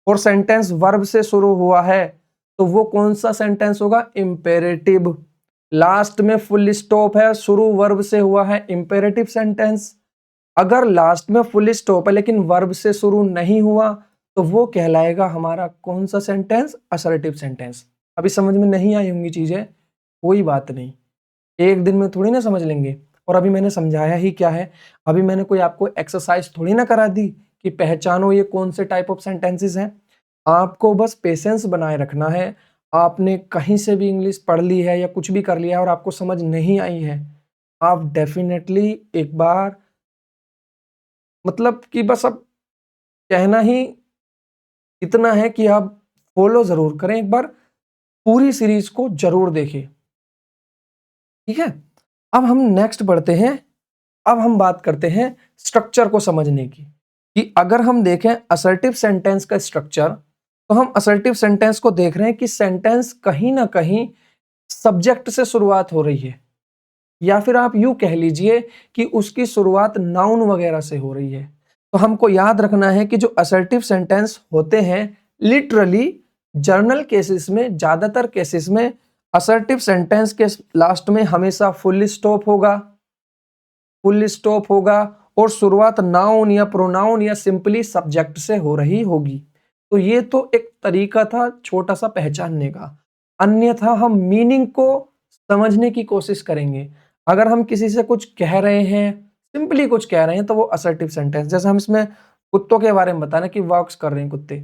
और सेंटेंस वर्ब से शुरू हुआ है तो वो कौन सा सेंटेंस होगा, इंपेरेटिव। लास्ट में फुल स्टॉप है, शुरू वर्ब से हुआ है, इंपेरेटिव सेंटेंस। अगर लास्ट में फुल स्टॉप है लेकिन वर्ब से शुरू नहीं हुआ तो वो कहलाएगा हमारा कौन सा सेंटेंस, असर्टिव सेंटेंस। अभी समझ में नहीं आई होंगी चीजें, कोई बात नहीं, एक दिन में थोड़ी ना समझ लेंगे। और अभी मैंने समझाया ही क्या है, अभी मैंने कोई आपको एक्सरसाइज थोड़ी ना करा दी कि पहचानो ये कौन से टाइप ऑफ सेंटेंसेस हैं। आपको बस पेशेंस बनाए रखना है। आपने कहीं से भी इंग्लिश पढ़ ली है या कुछ भी कर लिया है और आपको समझ नहीं आई है, आप डेफिनेटली एक बार, मतलब कि बस अब कहना ही इतना है कि आप फॉलो जरूर करें, एक बार पूरी सीरीज को जरूर देखें। ठीक है, अब हम नेक्स्ट बढ़ते हैं। अब हम बात करते हैं स्ट्रक्चर को समझने की, कि अगर हम देखें असर्टिव सेंटेंस का स्ट्रक्चर, तो हम असर्टिव सेंटेंस को देख रहे हैं कि सेंटेंस कहीं ना कहीं सब्जेक्ट से शुरुआत हो रही है, या फिर आप यूं कह लीजिए कि उसकी शुरुआत नाउन वगैरह से हो रही है। तो हमको याद रखना है कि जो असर्टिव सेंटेंस होते हैं, लिटरली जर्नल केसेस में, ज्यादातर केसेस में असर्टिव सेंटेंस के लास्ट में हमेशा फुल स्टॉप होगा और शुरुआत नाउन या प्रोनाउन या सिंपली सब्जेक्ट से हो रही होगी। तो ये तो एक तरीका था छोटा सा पहचानने का, अन्यथा हम मीनिंग को समझने की कोशिश करेंगे। अगर हम किसी से कुछ कह रहे हैं, सिंपली कुछ कह रहे हैं, तो वो असर्टिव सेंटेंस। जैसे हम इसमें कुत्तों के बारे में बता रहे हैं कि वॉक्स कर रहे हैं कुत्ते,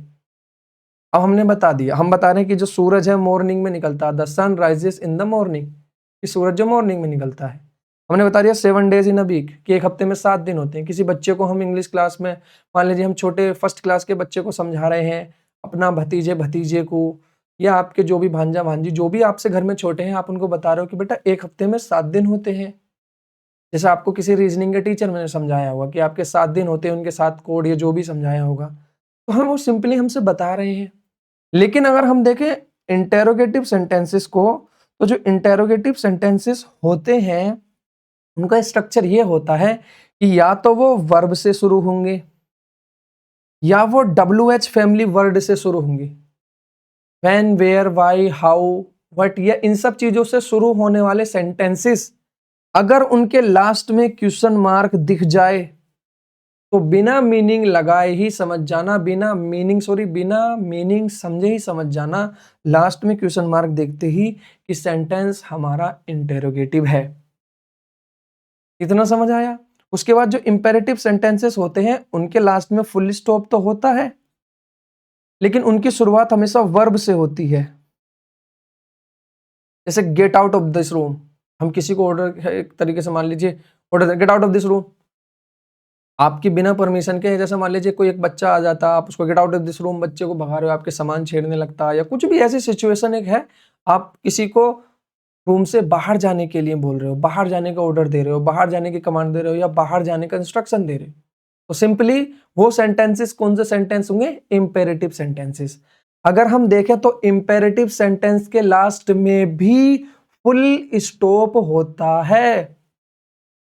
अब हमने बता दिया, हम बता रहे हैं कि जो सूरज है मॉर्निंग में निकलता है, the sun rises in the morning, कि सूरज जो मॉर्निंग में निकलता है। हमने बता दिया 7 डेज इन अ वीक, कि एक हफ्ते में 7 दिन होते हैं। किसी बच्चे को हम इंग्लिश क्लास में, मान लीजिए हम छोटे फर्स्ट क्लास के बच्चे को समझा रहे हैं, अपना भतीजे को, या आपके जो भी भांजा भांजी जो भी आपसे घर में छोटे हैं, आप उनको बता रहे हो कि बेटा एक हफ्ते में 7 दिन होते हैं। जैसे आपको किसी रीजनिंग के टीचर ने समझाया होगा कि आपके 7 दिन होते हैं, उनके 7 कोड या जो भी समझाया होगा, तो हम वो सिंपली हमसे बता रहे हैं। लेकिन अगर हम देखें इंटेरोगेटिव सेंटेंसेस को, तो जो इंटेरोगेटिव सेंटेंसेस होते हैं उनका स्ट्रक्चर ये होता है कि या तो वो वर्ब से शुरू होंगे या वो WH फैमिली वर्ड से शुरू होंगे। When, where, why, how, what, या इन सब चीजों से शुरू होने वाले सेंटेंसेस अगर उनके लास्ट में क्वेश्चन मार्क दिख जाए तो बिना मीनिंग लगाए ही समझ जाना, बिना मीनिंग समझे ही समझ जाना, लास्ट में क्वेश्चन मार्क देखते ही कि सेंटेंस हमारा इंटेरोगेटिव है। इतना समझ आया। उसके बाद जो इंपेरेटिव सेंटेंसेस होते हैं उनके लास्ट में फुल स्टॉप तो होता है, लेकिन उनकी शुरुआत हमेशा वर्ब से होती है। जैसे get out of this room, हम किसी को ऑर्डर, एक तरीके से मान लीजिए order, get out of this room. आपकी बिना परमिशन के, जैसे मान लीजिए कोई एक बच्चा आ जाता, आप उसको get out of this room, बच्चे को भगा रहे हो, आपके सामान छेड़ने लगता है, या कुछ भी ऐसी सिचुएशन एक है, आप किसी को रूम से बाहर जाने के लिए बोल रहे हो, बाहर जाने का ऑर्डर दे रहे हो, बाहर जाने की कमांड दे रहे हो, या बाहर जाने का इंस्ट्रक्शन दे रहे हो, तो सिंपली वो सेंटेंसेस कौन से सेंटेंस होंगे? Imperative sentences. अगर हम देखें तो इंपेरेटिव सेंटेंस के लास्ट में भी फुल स्टॉप होता है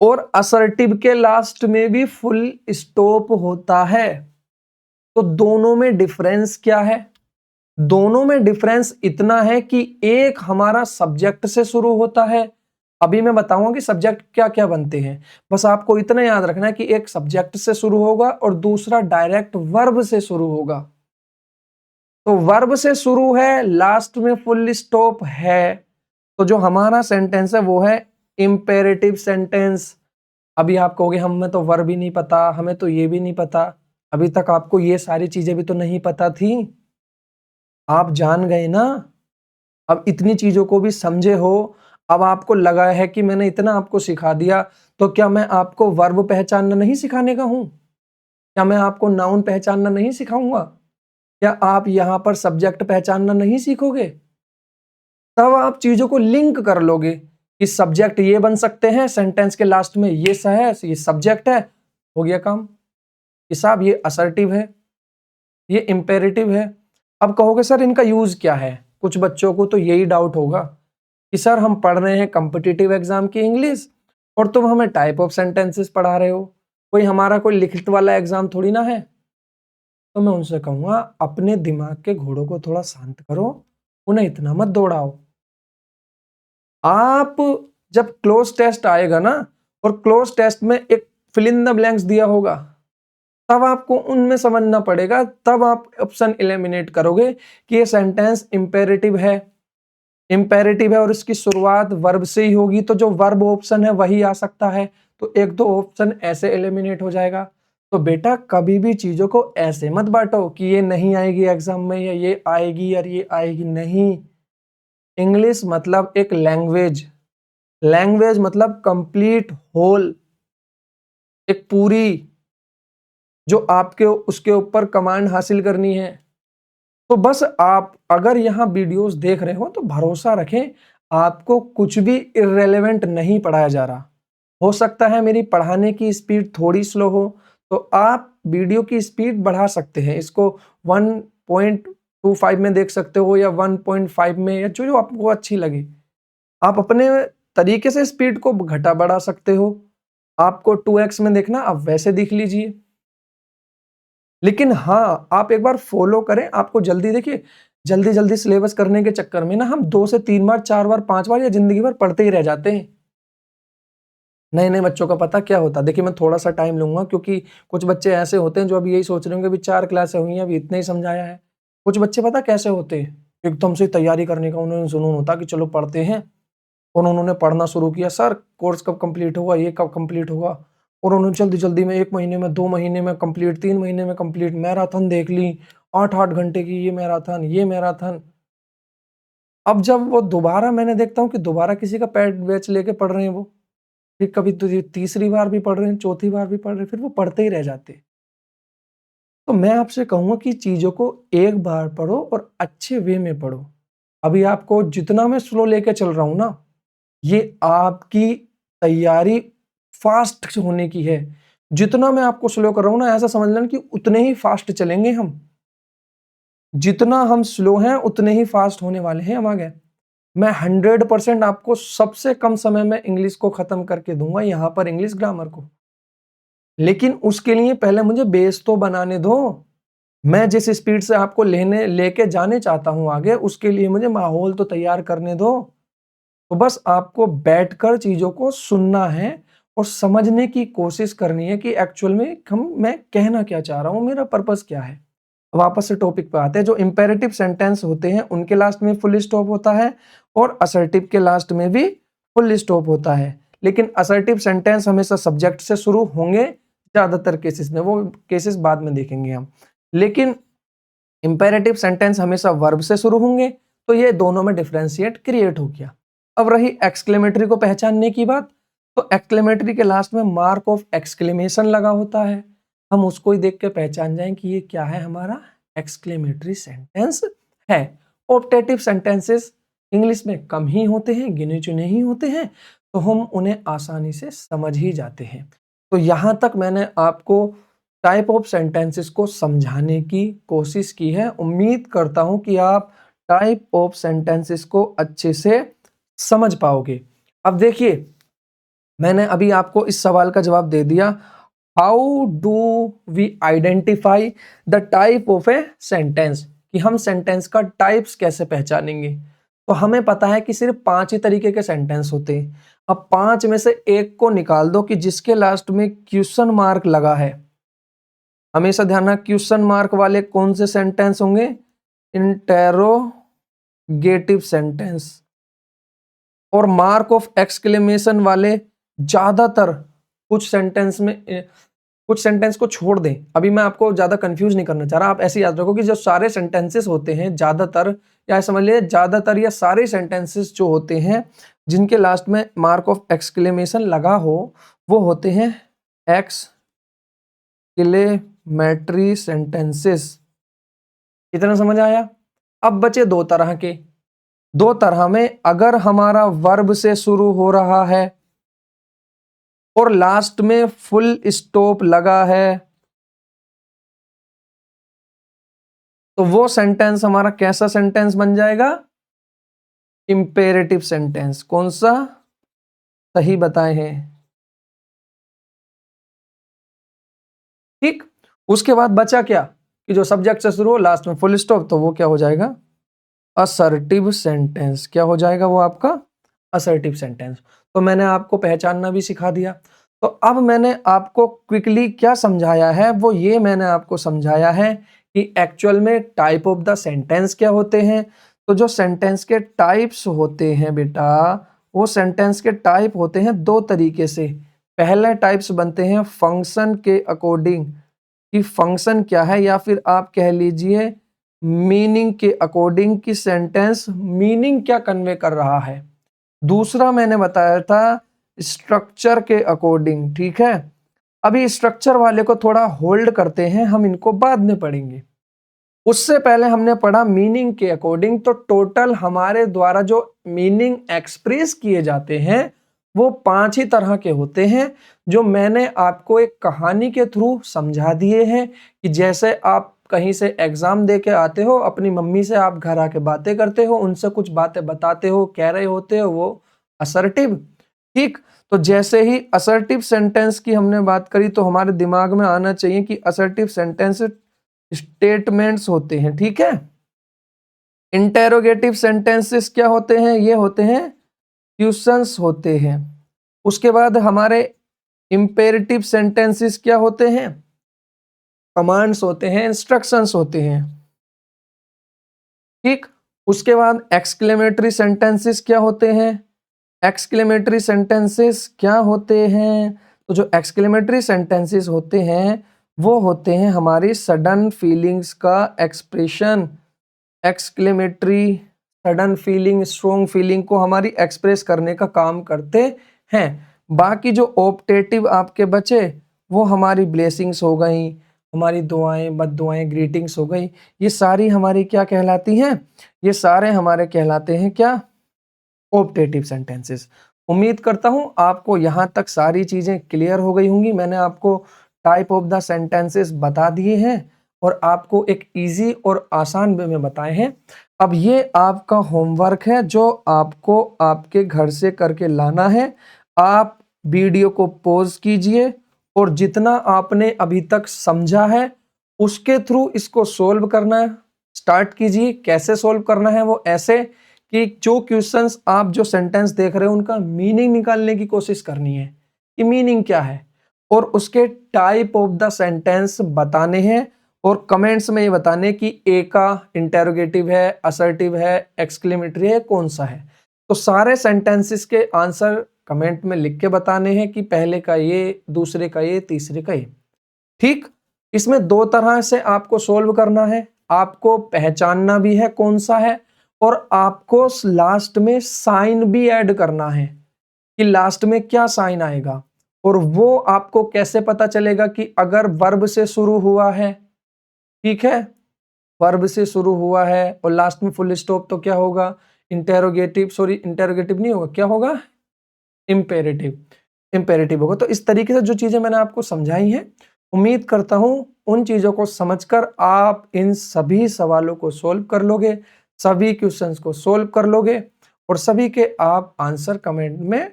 और असर्टिव के लास्ट में भी फुल स्टॉप होता है। तो दोनों में डिफरेंस क्या है? दोनों में डिफरेंस इतना है कि एक हमारा सब्जेक्ट से शुरू होता है, अभी मैं बताऊंगा कि सब्जेक्ट क्या क्या बनते हैं, बस आपको इतना याद रखना है कि एक सब्जेक्ट से शुरू होगा और दूसरा डायरेक्ट वर्ब से शुरू होगा। तो वर्ब से शुरू है, लास्ट में फुल स्टॉप है, तो जो हमारा सेंटेंस है वो है इंपेरेटिव सेंटेंस। अभी आप कहोगे हमें तो वर्ब ही नहीं पता, हमें तो ये भी नहीं पता। अभी तक आपको ये सारी चीजें भी तो नहीं पता थी, आप जान गए ना, अब इतनी चीजों को भी समझे हो। अब आपको लगा है कि मैंने इतना आपको सिखा दिया, तो क्या मैं आपको वर्ब पहचानना नहीं सिखाने का हूं? क्या मैं आपको नाउन पहचानना नहीं सिखाऊंगा? क्या आप यहां पर सब्जेक्ट पहचानना नहीं सीखोगे? तब आप चीजों को लिंक कर लोगे कि सब्जेक्ट ये बन सकते हैं, सेंटेंस के लास्ट में ये है, ये सब्जेक्ट है, हो गया काम। कि साहब ये असर्टिव है, ये इंपेरेटिव है। अब कहोगे सर इनका यूज क्या है? कुछ बच्चों को तो यही डाउट होगा कि सर हम पढ़ रहे हैं कॉम्पिटिटिव एग्जाम की इंग्लिश और तुम हमें टाइप ऑफ सेंटेंसेस पढ़ा रहे हो, कोई हमारा कोई लिखित वाला एग्जाम थोड़ी ना है। तो मैं उनसे कहूंगा अपने दिमाग के घोड़ों को थोड़ा शांत करो, उन्हें इतना मत दौड़ाओ। आप जब क्लोज टेस्ट आएगा ना, और क्लोज टेस्ट में एक फिल इन द ब्लैंक्स दिया होगा, तब आपको उनमें समझना पड़ेगा, तब आप ऑप्शन एलिमिनेट करोगे कि ये सेंटेंस इंपेरेटिव है, इंपेरेटिव है और इसकी शुरुआत वर्ब से ही होगी, तो जो वर्ब ऑप्शन है वही आ सकता है, तो एक दो ऑप्शन ऐसे एलिमिनेट हो जाएगा। तो बेटा कभी भी चीजों को ऐसे मत बांटो कि ये नहीं आएगी एग्जाम में, या ये आएगी और ये आएगी नहीं। इंग्लिश मतलब एक लैंग्वेज, लैंग्वेज मतलब कंप्लीट होल, एक पूरी, जो आपके उसके ऊपर कमांड हासिल करनी है। तो बस आप अगर यहाँ वीडियोस देख रहे हो तो भरोसा रखें, आपको कुछ भी इररेलेवेंट नहीं पढ़ाया जा रहा। हो सकता है मेरी पढ़ाने की स्पीड थोड़ी स्लो हो, तो आप वीडियो की स्पीड बढ़ा सकते हैं, इसको 1.25 में देख सकते हो या 1.5 में, या जो जो आपको अच्छी लगे। आप अपने तरीके से स्पीड को घटा बढ़ा सकते हो। आपको 2x में देखना, आप वैसे देख लीजिए। लेकिन हाँ, आप एक बार फॉलो करें, आपको जल्दी, देखिए जल्दी जल्दी सिलेबस करने के चक्कर में ना हम 2 से 3 बार, 4 बार, 5 बार या जिंदगी भर पढ़ते ही रह जाते हैं। नए नए बच्चों का पता क्या होता है? देखिए मैं थोड़ा सा टाइम लूंगा, क्योंकि कुछ बच्चे ऐसे होते हैं जो अभी यही सोच रहे होंगे अभी 4 क्लासें हुई हैं, अभी इतना ही समझाया है। कुछ बच्चे पता कैसे होते हैं, एकदम से तैयारी करने का उन्होंने जुनून होता कि चलो पढ़ते हैं, और उन्होंने पढ़ना शुरू किया, सर कोर्स कब कंप्लीट होगा, ये कब कंप्लीट होगा, और उन्होंने जल्दी जल्दी में 1 महीने में, 2 महीने में कंप्लीट, 3 महीने में कंप्लीट, मैराथन देख ली, 8-8 घंटे की ये मैराथन, ये मैराथन। अब जब वो दोबारा, मैंने देखता हूँ कि दोबारा किसी का पेड बैच लेके पढ़ रहे हैं वो, फिर कभी तो ये तीसरी बार भी पढ़ रहे हैं, चौथी बार भी पढ़ रहे हैं, फिर वो पढ़ते ही रह जाते हैं। तो मैं आपसे कहूंगा कि चीजों को एक बार पढ़ो और अच्छे वे में पढ़ो। अभी आपको जितना मैं स्लो लेके चल रहा हूं ना, ये आपकी तैयारी फास्ट होने की है। जितना मैं आपको स्लो कर रहा हूं ना, ऐसा समझ लेना कि उतने ही फास्ट चलेंगे हम। जितना हम स्लो हैं उतने ही फास्ट होने वाले हैं हम आगे। मैं 100% आपको सबसे कम समय में इंग्लिश को खत्म करके दूंगा, यहां पर इंग्लिश ग्रामर को। लेकिन उसके लिए पहले मुझे बेस तो बनाने दो। मैं जिस स्पीड से आपको लेके जाने चाहता हूं आगे, उसके लिए मुझे माहौल तो तैयार करने दो। तो बस आपको बैठकर चीजों को सुनना है और समझने की कोशिश करनी है कि एक्चुअल में मैं कहना क्या चाह रहा हूं, मेरा पर्पस क्या है। वापस से टॉपिक पे आते हैं। जो इंपेरेटिव सेंटेंस होते हैं उनके लास्ट में फुल स्टॉप होता है, और असर्टिव के लास्ट में भी फुल स्टॉप होता है। लेकिन असर्टिव सेंटेंस हमेशा सब्जेक्ट से शुरू होंगे ज्यादातर केसेस में, वो केसेस बाद में देखेंगे हम। लेकिन इंपेरेटिव सेंटेंस हमेशा वर्ब से शुरू होंगे, तो ये दोनों में डिफरेंशिएट क्रिएट हो गया। अब रही एक्सक्लेमेटरी को पहचानने की बात, तो एक्सक्लेमेटरी के लास्ट में मार्क ऑफ एक्सक्लेमेशन लगा होता है, हम उसको ही देख के पहचान जाएं कि ये क्या है, हमारा एक्सक्लेमेटरी सेंटेंस है। ऑप्टेटिव सेंटेंसेस इंग्लिश में कम ही होते हैं, गिने चुने ही होते हैं, तो हम उन्हें आसानी से समझ ही जाते हैं। तो यहां तक मैंने आपको टाइप ऑफ सेंटेंसेस को समझाने की कोशिश की है। उम्मीद करता हूं कि आप टाइप ऑफ सेंटेंसेस को अच्छे से समझ पाओगे। अब देखिए, मैंने अभी आपको इस सवाल का जवाब दे दिया, how do we identify the type of a sentence, कि हम सेंटेंस का टाइप्स कैसे पहचानेंगे। तो हमें पता है कि सिर्फ 5 ही तरीके के सेंटेंस होते हैं। अब 5 में से एक को निकाल दो कि जिसके लास्ट में क्वेश्चन मार्क लगा है। हमेशा ध्यान रखना, क्वेश्चन मार्क वाले कौन से सेंटेंस होंगे, इंटेरोगेटिव सेंटेंस। और मार्क ऑफ एक्सक्लेमेशन वाले ज्यादातर, कुछ सेंटेंस को छोड़ दें, अभी मैं आपको ज्यादा कंफ्यूज नहीं करना चाह रहा, आप ऐसे याद रखो कि जो सारे सेंटेंसेस होते हैं ज्यादातर, या समझ लीजिए ज्यादातर या सारे सेंटेंसेस जो होते हैं जिनके लास्ट में मार्क ऑफ एक्सक्लेमेशन लगा हो, वो होते हैं एक्सक्लेमेटरी सेंटेंसेस। इतना समझ आया। अब बचे दो तरह के। दो तरह में अगर हमारा वर्ब से शुरू हो रहा है और लास्ट में फुल स्टॉप लगा है, तो वो सेंटेंस हमारा कैसा सेंटेंस बन जाएगा, इंपेरेटिव सेंटेंस। कौन सा, सही बताए हैं, ठीक। उसके बाद बचा क्या, कि जो सब्जेक्ट से शुरू हो लास्ट में फुल स्टॉप, तो वो क्या हो जाएगा, असर्टिव सेंटेंस। क्या हो जाएगा वो आपका, असर्टिव सेंटेंस। तो मैंने आपको पहचानना भी सिखा दिया। तो अब मैंने आपको क्विकली क्या समझाया है, वो ये मैंने आपको समझाया है कि एक्चुअल में टाइप ऑफ द सेंटेंस क्या होते हैं। तो जो सेंटेंस के टाइप्स होते हैं बेटा, वो सेंटेंस के टाइप होते हैं दो तरीके से। पहले टाइप्स बनते हैं फंक्शन के अकॉर्डिंग, कि फंक्शन क्या है, या फिर आप कह लीजिए मीनिंग के अकॉर्डिंग, कि सेंटेंस मीनिंग क्या कन्वे कर रहा है। दूसरा मैंने बताया था स्ट्रक्चर के अकॉर्डिंग, ठीक है। अभी स्ट्रक्चर वाले को थोड़ा होल्ड करते हैं, हम इनको बाद में पढ़ेंगे। उससे पहले हमने पढ़ा मीनिंग के अकॉर्डिंग। तो टोटल हमारे द्वारा जो मीनिंग एक्सप्रेस किए जाते हैं वो 5 ही तरह के होते हैं, जो मैंने आपको एक कहानी के थ्रू समझा दिए हैं। कि जैसे आप कहीं से एग्जाम दे के आते हो, अपनी मम्मी से आप घर आके बातें करते हो, उनसे कुछ बातें बताते हो, कह रहे होते हो, वो असर्टिव, ठीक। तो जैसे ही असर्टिव सेंटेंस की हमने बात करी, तो हमारे दिमाग में आना चाहिए कि असर्टिव सेंटेंस स्टेटमेंट्स होते हैं, ठीक है। इंटेरोगेटिव सेंटेंसेस क्या होते हैं, ये होते हैं क्वेश्चंस होते हैं। उसके बाद हमारे इंपेरेटिव सेंटेंसेस क्या होते हैं, कमांड्स होते हैं, इंस्ट्रक्शंस होते हैं, ठीक। उसके बाद एक्सक्लेमेटरी सेंटेंसेस क्या होते हैं, एक्सक्लेमेटरी सेंटेंसेस क्या होते हैं। तो जो एक्सक्लेमेटरी सेंटेंसेस होते हैं वो होते हैं हमारी सडन फीलिंग्स का expression. Exclamatory sudden feeling, strong feeling को हमारी एक्सप्रेस करने का काम करते हैं। बाकी जो ऑप्टेटिव आपके बचे वो हमारी ब्लेसिंग्स हो गई, हमारी दुआएं, बद दुआएं, ग्रीटिंग्स हो गई, ये सारी हमारी क्या कहलाती हैं, ये सारे हमारे कहलाते हैं क्या, ऑप्टेटिव सेंटेंसेस। उम्मीद करता हूं आपको यहां तक सारी चीजें क्लियर हो गई होंगी। मैंने आपको टाइप ऑफ द सेंटेंसेस बता दिए हैं और आपको एक इजी और आसान वे में बताए हैं। अब ये आपका होमवर्क है जो आपको आपके घर से करके लाना है। आप वीडियो को पॉज कीजिए और जितना आपने अभी तक समझा है उसके थ्रू इसको सोल्व करना स्टार्ट कीजिए। कैसे सोल्व करना है, वो ऐसे कि जो क्वेश्चंस आप जो सेंटेंस देख रहे हो उनका मीनिंग निकालने की कोशिश करनी है कि मीनिंग क्या है, और उसके टाइप ऑफ द सेंटेंस बताने हैं और कमेंट्स में ये बताने कि ए का इंटेरोगेटिव है, असर्टिव है, एक्सक्लेमेटरी है, कौन सा है। तो सारे सेंटेंसेस के आंसर कमेंट में लिख के बताने हैं कि पहले का ये, दूसरे का ये, तीसरे का ये, ठीक। इसमें दो तरह से आपको सोल्व करना है, आपको पहचानना भी है कौन सा है, और आपको लास्ट में साइन भी ऐड करना है। कि लास्ट में क्या साइन आएगा, और वो आपको कैसे पता चलेगा कि अगर वर्ब से शुरू हुआ है, ठीक है, वर्ब से शुरू हुआ है और लास्ट में फुल स्टॉप, तो क्या होगा, इंटेरोगेटिव नहीं होगा, क्या होगा, इंपेरेटिव, इंपेरेटिव होगा। तो इस तरीके से जो चीजें मैंने आपको समझाई हैं, उम्मीद करता हूं उन चीजों को समझकर आप इन सभी सवालों को सोल्व कर लोगे, सभी क्वेश्चंस को सोल्व कर लोगे, और सभी के आप आंसर कमेंट में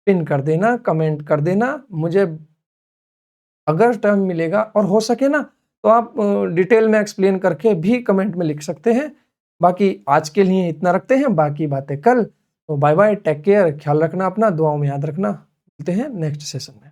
पिन कर देना, कमेंट कर देना। मुझे अगर टाइम मिलेगा और हो सके ना, तो आप डिटेल में एक्सप्लेन करके भी कमेंट में लिख सकते हैं। बाकी आज के लिए इतना रखते हैं, बाकी बातें कल। तो बाय बाय, टेक केयर, ख्याल रखना अपना, दुआओं में याद रखना। मिलते हैं नेक्स्ट सेशन में।